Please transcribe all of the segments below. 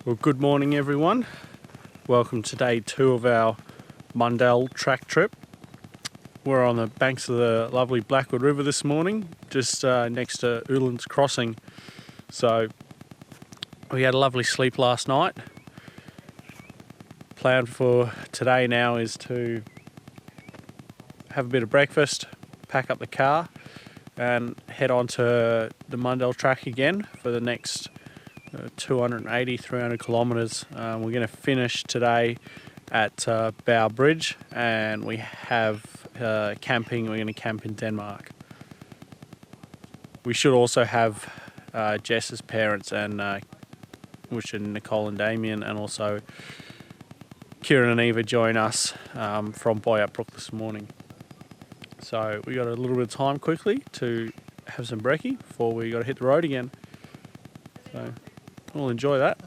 Well, good morning everyone. Welcome to day 2 of our Mundal Track trip. We're on the banks of the lovely Blackwood River this morning, just next to Eulins crossing. So we had a lovely sleep last night. Plan for today now is to have a bit of breakfast, pack up the car and head on to the Mundal Track again for the next 280, 300 kilometres. We're going to finish today at Bow Bridge, and we have camping. We're going to camp in Denmark. We should also have Jess's parents, and which are Nicole and Damien, and also Kieran and Eva join us from Boyap Brook this morning. So we got a little bit of time quickly to have some brekkie before we got to hit the road again. So we'll enjoy that.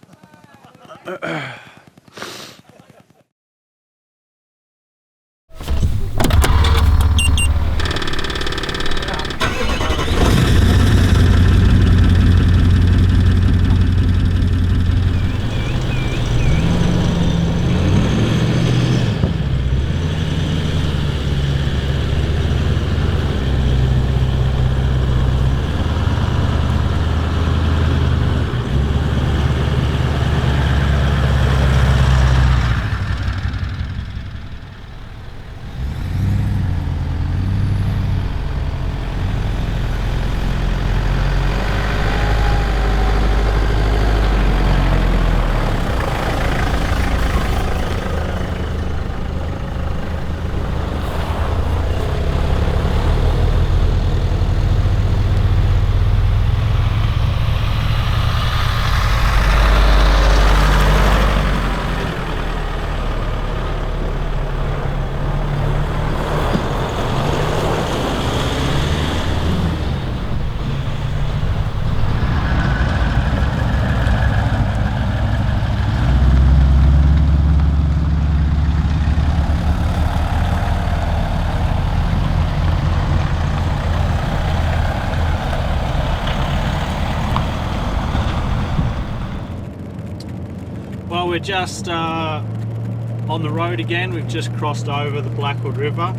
Well, we're just on the road again. We've just crossed over the Blackwood River.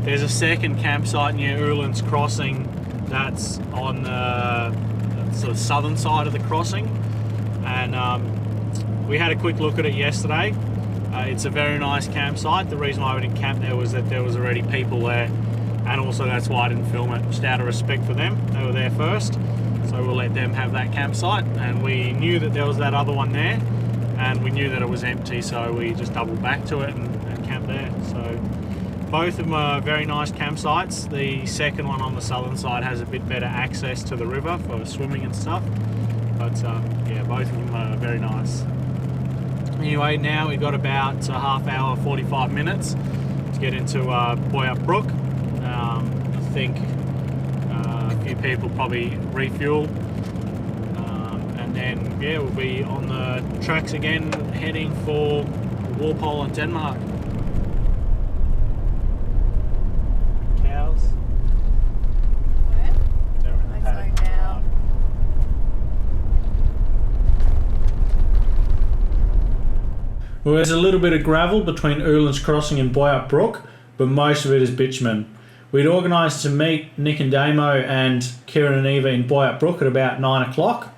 There's a second campsite near Eulins crossing that's on the sort of southern side of the crossing, and we had a quick look at it yesterday. It's a very nice campsite. The reason why we didn't camp there was that there was already people there, and also that's why I didn't film it, just out of respect for them. They were there first. So we'll let them have that campsite, and we knew that there was that other one there, and we knew that it was empty, so we just doubled back to it and camped there. So both of them are very nice campsites. The second one on the southern side has a bit better access to the river for swimming and stuff, but yeah, both of them are very nice. Anyway, now we've got about a half hour, 45 minutes to get into Boyap Brook. I think a few people probably refuel, and then yeah, we'll be on the tracks again, heading for Walpole in Denmark. Cows. Where? They're in the paddock. So now. Well, there's a little bit of gravel between Eulins Crossing and Boyap Brook, but most of it is bitumen. We'd organised to meet Nick and Damo and Kieran and Eva in Boyap Brook at about 9 o'clock.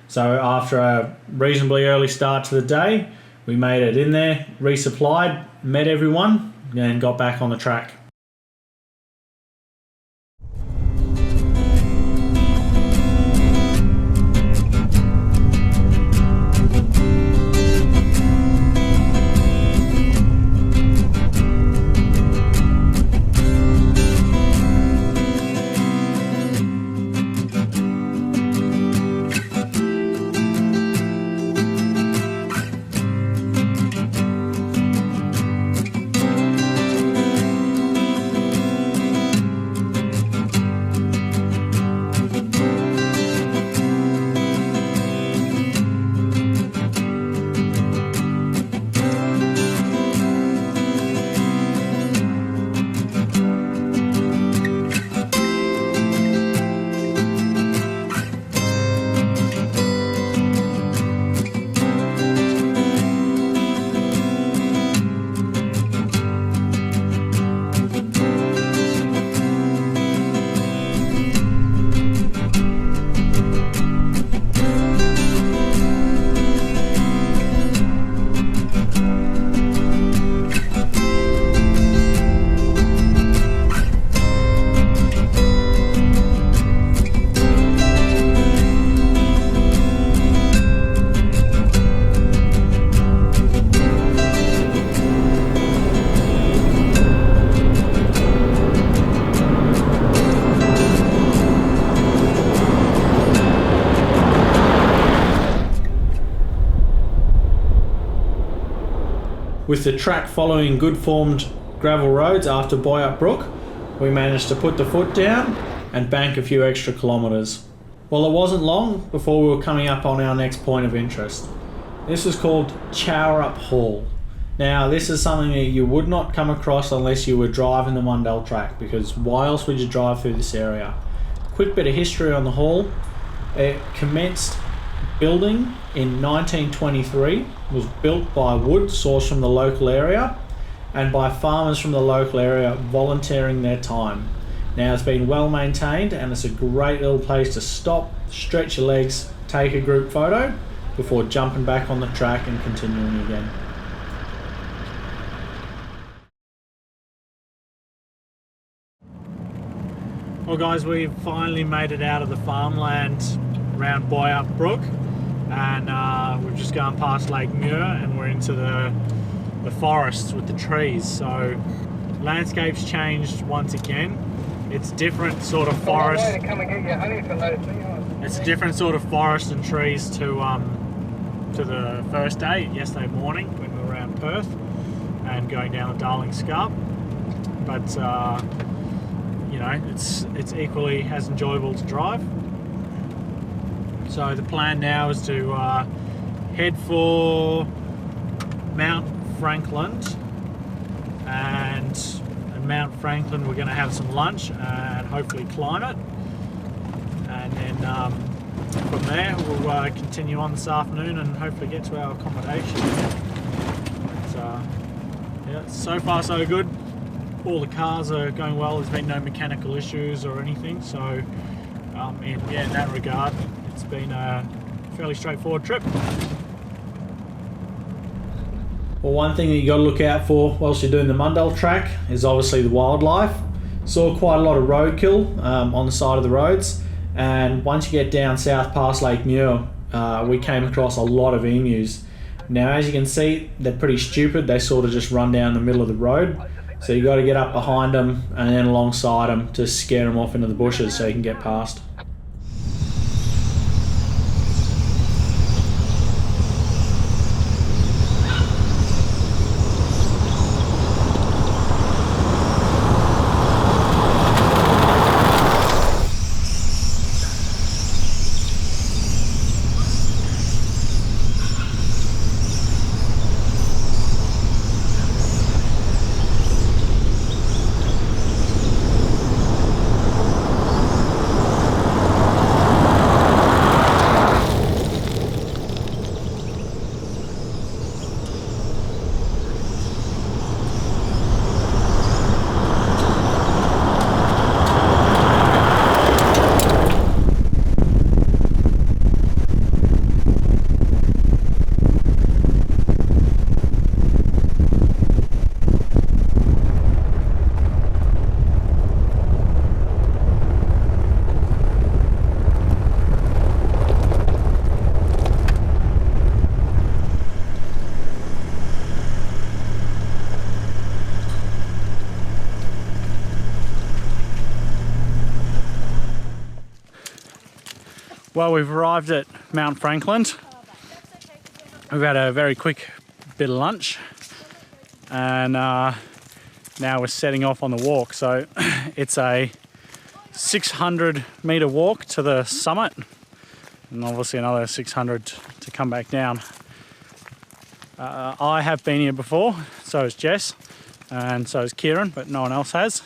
So after a reasonably early start to the day, we made it in there, resupplied, met everyone, and got back on the track. With the track following good formed gravel roads after Boyup Brook, we managed to put the foot down and bank a few extra kilometres. Well, it wasn't long before we were coming up on our next point of interest. This was called Chowrup Hall. Now, this is something that you would not come across unless you were driving the Mundal Track, because why else would you drive through this area? Quick bit of history on the hall. It commenced building in 1923, was built by wood sourced from the local area and by farmers from the local area volunteering their time. Now, it's been well maintained and it's a great little place to stop, stretch your legs, take a group photo before jumping back on the track and continuing again. Well guys, we've finally made it out of the farmland around Boyup Brook, and we've just gone past Lake Muir and we're into the forests with the trees. So landscape's changed once again. It's different sort of forest. It's a different sort of forest and trees to the first day, yesterday morning when we were around Perth and going down the Darling Scarp. But you know, it's equally as enjoyable to drive. So the plan now is to head for Mount Frankland, and at Mount Frankland we're going to have some lunch and hopefully climb it, and then from there we'll continue on this afternoon and hopefully get to our accommodation. So yeah, so far so good. All the cars are going well, there's been no mechanical issues or anything, so in that regard it's been a fairly straightforward trip. Well, one thing that you got to look out for whilst you're doing the Mundal Track is obviously the wildlife. Saw quite a lot of roadkill on the side of the roads, and once you get down south past Lake Muir, we came across a lot of emus. Now, as you can see, they're pretty stupid. They sort of just run down the middle of the road. So you got to get up behind them and then alongside them to scare them off into the bushes so you can get past. Well, we've arrived at Mount Frankland. We've had a very quick bit of lunch, and now we're setting off on the walk. So it's a 600 metre walk to the summit, and obviously another 600 to come back down. I have been here before, so has Jess, and so has Kieran, but no one else has.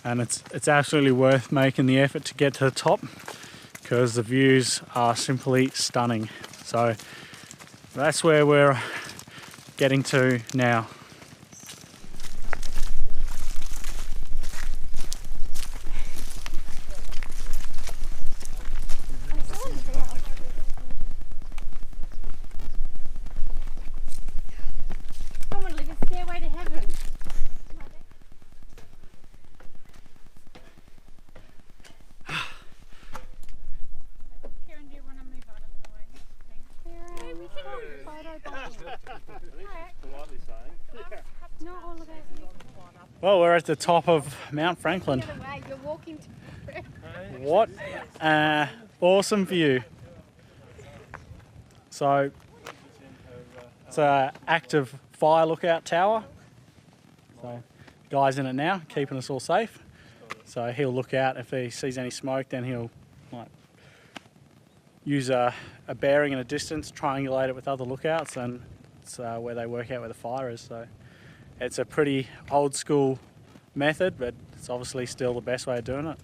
And it's absolutely worth making the effort to get to the top, because the views are simply stunning. So that's where we're getting to now. Well, we're at the top of Mount Frankland. What an awesome view. So it's an active fire lookout tower. So guy's in it now, keeping us all safe. So he'll look out if he sees any smoke, then he'll like use a bearing in a distance, triangulate it with other lookouts, and it's where they work out where the fire is. So it's a pretty old school method, but it's obviously still the best way of doing it.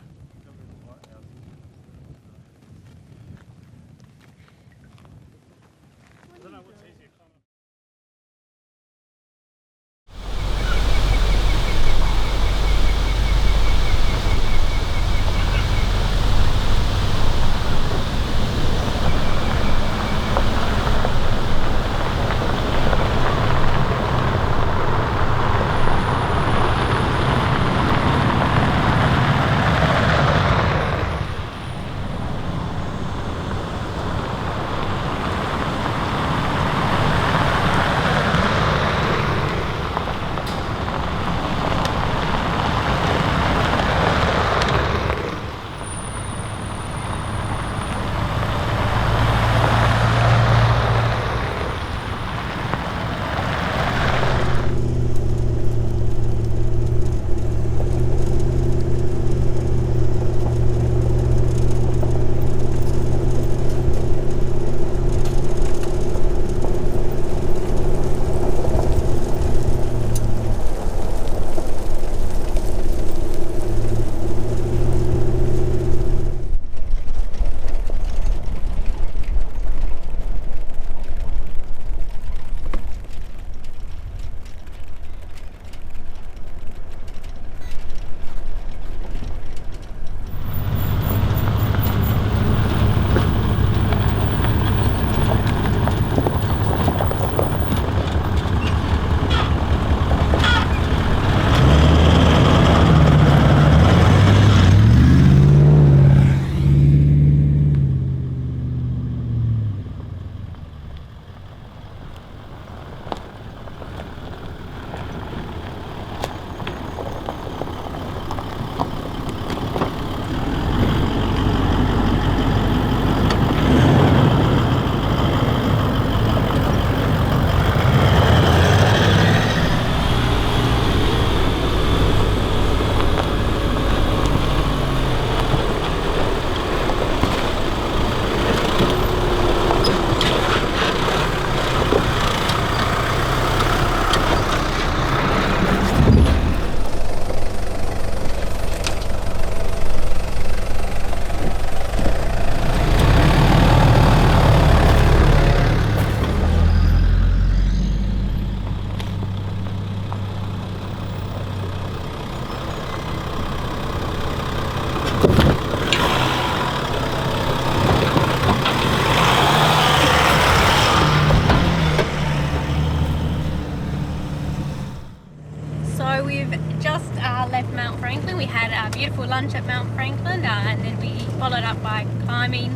beautiful lunch at Mount Frankland, and then we followed up by climbing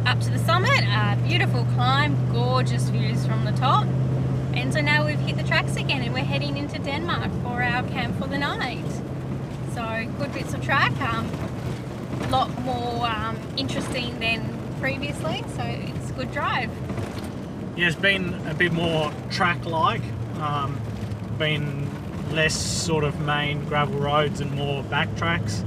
up to the summit. Beautiful climb, gorgeous views from the top. And so now we've hit the tracks again and we're heading into Denmark for our camp for the night. So good bits of track, a lot more interesting than previously, so it's a good drive. Yeah, it's been a bit more track-like, been less sort of main gravel roads and more back tracks,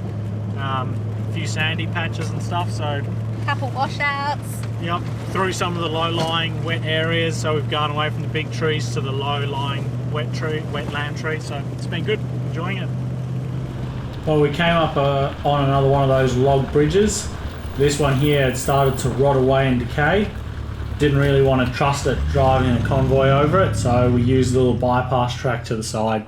a few sandy patches and stuff, so Couple washouts. Yep, through some of the low-lying wet areas, so we've gone away from the big trees to the low-lying wetland trees, so it's been good, enjoying it. Well, we came up on another one of those log bridges. This one here had started to rot away and decay. Didn't really want to trust it driving a convoy over it, so we used a little bypass track to the side.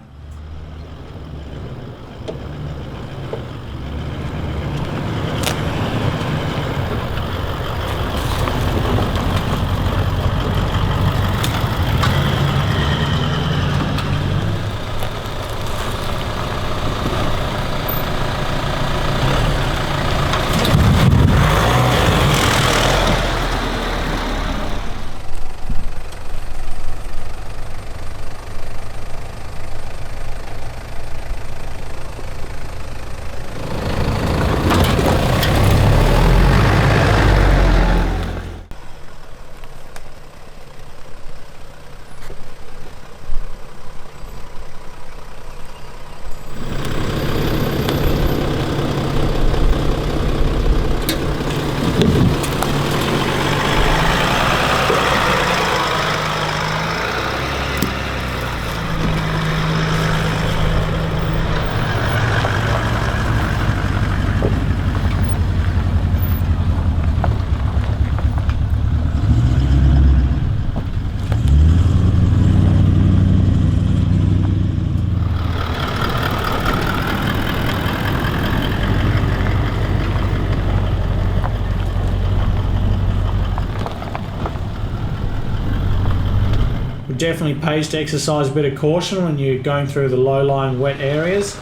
It definitely pays to exercise a bit of caution when you're going through the low-lying wet areas.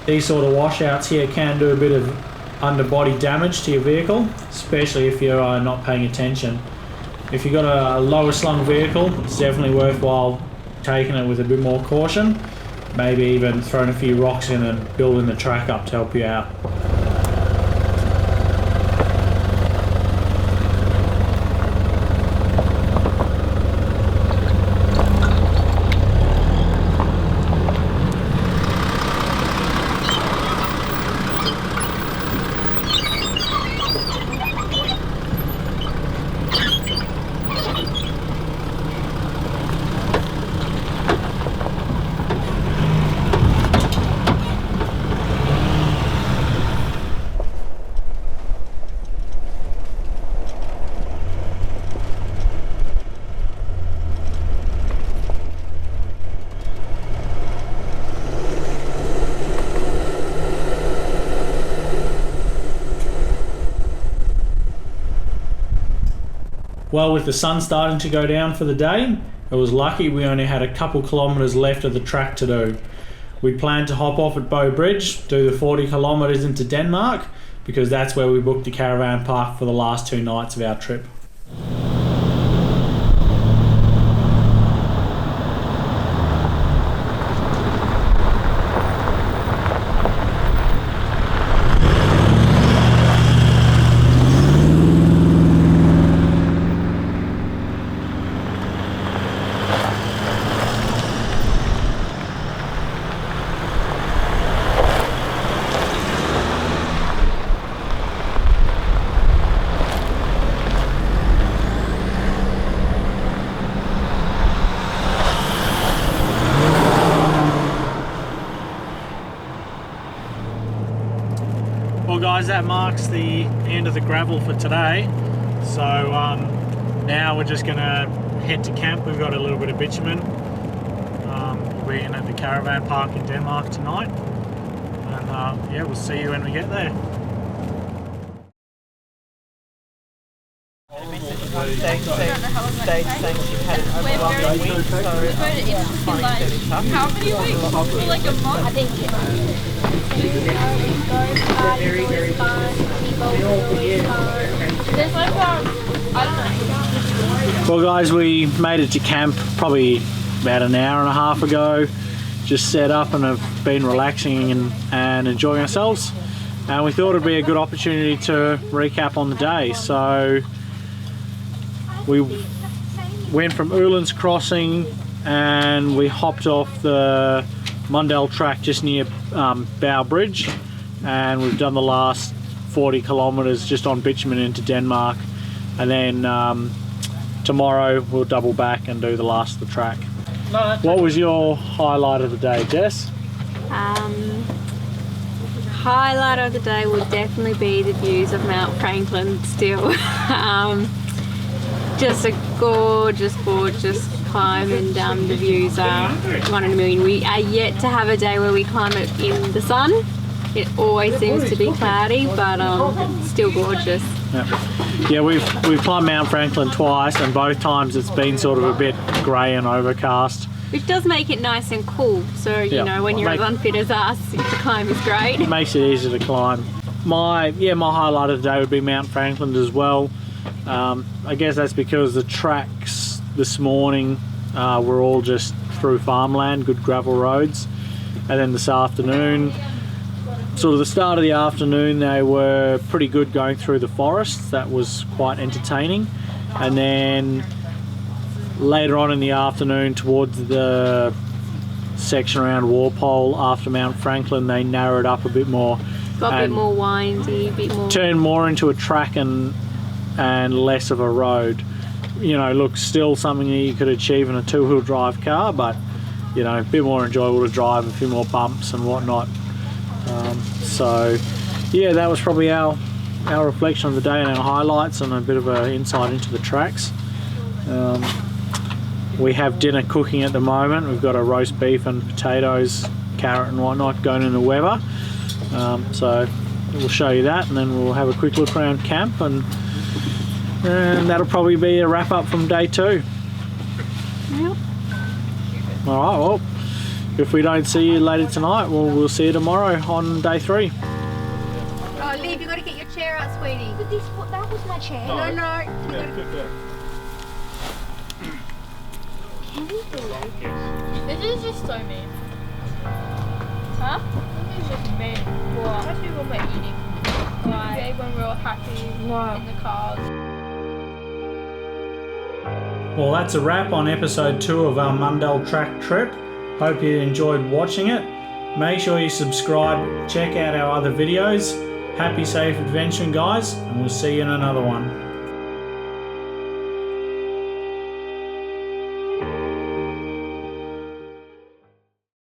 These sort of washouts here can do a bit of underbody damage to your vehicle, especially if you're not paying attention. If you've got a lower slung vehicle, it's definitely worthwhile taking it with a bit more caution. Maybe even throwing a few rocks in and building the track up to help you out. Well, with the sun starting to go down for the day, it was lucky we only had a couple kilometres left of the track to do. We planned to hop off at Bow Bridge, do the 40 kilometres into Denmark, because that's where we booked the caravan park for the last 2 nights of our trip. Well guys, that marks the end of the gravel for today. So now we're just gonna head to camp. We've got a little bit of bitumen. We're in at the caravan park in Denmark tonight. And yeah, we'll see you when we get there. How many weeks? For like a month? I think very, very there's like I don't know. Well guys, we made it to camp probably about an hour and a half ago. Just set up and have been relaxing and enjoying ourselves. And we thought it'd be a good opportunity to recap on the day. So we went from Eulins crossing and we hopped off the Mundal Track just near Bow Bridge, and we've done the last 40 kilometres just on bitumen into Denmark, and then tomorrow we'll double back and do the last of the track. What was your highlight of the day, Jess? Highlight of the day would definitely be the views of Mount Frankland still. Just a gorgeous climb, and the views are one in a million. We are yet to have a day where we climb it in the sun. It always seems to be cloudy, but still gorgeous. Yeah, we've climbed Mount Frankland twice, and both times it's been sort of a bit grey and overcast. Which does make it nice and cool, so you know, when you're as unfit as us, the climb is great. It makes it easier to climb. My highlight of the day would be Mount Frankland as well. I guess that's because the tracks this morning were all just through farmland, good gravel roads, and then this afternoon, sort of the start of the afternoon, they were pretty good going through the forests. That was quite entertaining. And then later on in the afternoon, towards the section around Walpole after Mount Frankland, they narrowed up a bit more. Got a bit more windy, a bit more... Turned more into a track and less of a road. You know, look, still something that you could achieve in a two-wheel drive car, but, you know, a bit more enjoyable to drive, a few more bumps and whatnot. So, yeah, that was probably our reflection of the day and our highlights and a bit of an insight into the tracks. We have dinner cooking at the moment. We've got a roast beef and potatoes, carrot and whatnot going in the Weber. So we'll show you that, and then we'll have a quick look around camp, and that'll probably be a wrap up from day 2. Yep. Alright, well, if we don't see you later tonight, we'll see you tomorrow on day 3. Oh, Liv, you got to get your chair out, sweetie. But that was my chair. No. This is just so mean. Huh? This is just mean. What? Especially when we're eating. Why? Okay, when we're all happy in the cars. Well, that's a wrap on episode 2 of our Mundal Track trip. Hope you enjoyed watching it. Make sure you subscribe, check out our other videos. Happy safe adventuring, guys, and we'll see you in another one.